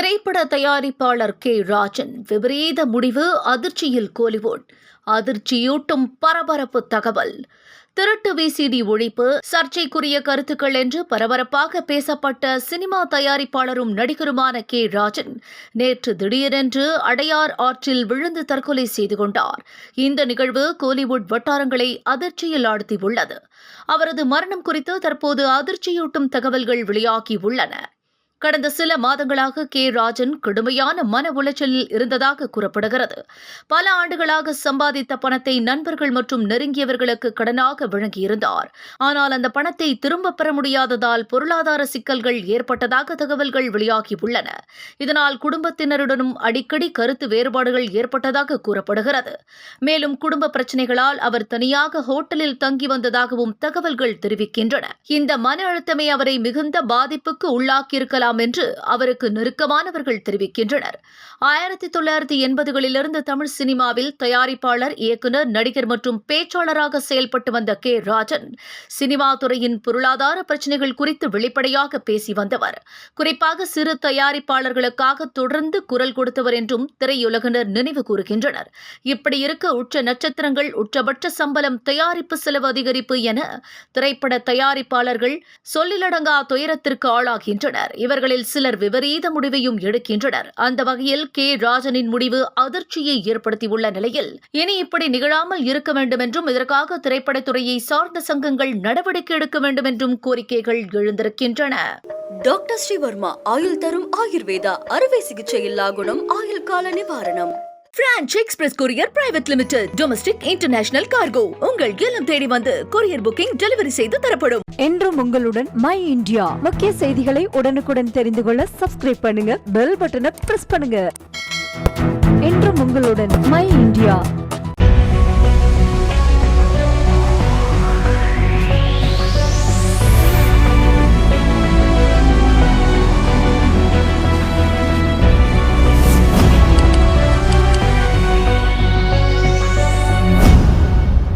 திரைப்பட தயாரிப்பாளர் கே ராஜன் விபரீத முடிவு அதிர்ச்சியில் கோலிவுட். அதிர்ச்சியூட்டும் பரபரப்பு தகவல். திருட்டு விசிடி ஒழிப்பு, சர்ச்சைக்குரிய கருத்துக்கள் என்று பரபரப்பாக பேசப்பட்ட சினிமா தயாரிப்பாளரும் நடிகருமான கே ராஜன் நேற்று திடீரென்று அடையார் ஆற்றில் விழுந்து தற்கொலை செய்து கொண்டார். இந்த நிகழ்வு கோலிவுட் வட்டாரங்களை அதிர்ச்சியில் ஆழ்த்தியுள்ளது. அவரது மரணம் குறித்து தற்போது அதிர்ச்சியூட்டும் தகவல்கள் வெளியாகியுள்ளன. கடந்த சில மாதங்களாக கே ராஜன் கடுமையான மன உளைச்சலில் இருந்ததாக கூறப்படுகிறது. பல ஆண்டுகளாக சம்பாதித்த பணத்தை நண்பர்கள் மற்றும் நெருங்கியவர்களுக்கு கடனாக வழங்கியிருந்தார். ஆனால் அந்த பணத்தை திரும்பப் பெற முடியாததால் பொருளாதார சிக்கல்கள் ஏற்பட்டதாக தகவல்கள் வெளியாகியுள்ளன. இதனால் குடும்பத்தினருடனும் அடிக்கடி கருத்து வேறுபாடுகள் ஏற்பட்டதாக கூறப்படுகிறது. மேலும் குடும்ப பிரச்சினைகளால் அவர் தனியாக ஹோட்டலில் தங்கி வந்ததாகவும் தகவல்கள் தெரிவிக்கின்றன. இந்த மன அழுத்தமே அவரை மிகுந்த பாதிப்புக்கு உள்ளாக்கியிருக்கலாம் என்று அவருக்கு நெருக்கமானவர்கள் தெரிவிக்கின்றனர். 1980களிலிருந்து தமிழ் சினிமாவில் தயாரிப்பாளர், இயக்குநர், நடிகர் மற்றும் பேச்சாளராக செயல்பட்டு வந்த கே ராஜன் சினிமா துறையின் பொருளாதார பிரச்சினைகள் குறித்து வெளிப்படையாக பேசி வந்தவர். குறிப்பாக சிறு தயாரிப்பாளர்களுக்காக தொடர்ந்து குரல் கொடுத்தவர் என்றும் திரையுலகினர் நினைவு கூறுகின்றனர். இப்படி இருக்க உச்ச நட்சத்திரங்கள், உச்சபட்ச சம்பளம், தயாரிப்பு செலவு அதிகரிப்பு என திரைப்பட தயாரிப்பாளர்கள் சொல்லிலடங்கா துயரத்திற்கு ஆளாகின்றனர். இவர்களில் சிலர் விபரீத முடிவையும் எடுக்கின்றனர். அந்த வகையில் கே ராஜனின் முடிவு அதிர்ச்சியை ஏற்படுத்தியுள்ள நிலையில் இனி இப்படி நிகழாமல் இருக்க வேண்டும் என்றும் இதற்காக திரைப்படத்துறையை சார்ந்த சங்கங்கள் நடவடிக்கை எடுக்க வேண்டும் என்றும் கோரிக்கைகள் எழுந்திருக்கின்றன. டாக்டர் ஸ்ரீவர்மா ஆயுள் தரும் ஆயுர்வேதா அறுவை சிகிச்சை இல்லா குணம், ஆயுள் கால நிவாரணம். Branch express courier private limited. Domestic, international cargo உங்கள் இல்லம் தேடி வந்து கொரியர் புக்கிங், டெலிவரி செய்து தரப்படும். என்றும் உங்களுடன் மை இந்தியா. முக்கிய செய்திகளை உடனுக்குடன் தெரிந்து கொள்ள சப்ஸ்கிரைப் பண்ணுங்க, பெல் பட்டனை பிரஸ் பண்ணுங்க. என்றும் உங்களுடன் மை இந்தியா.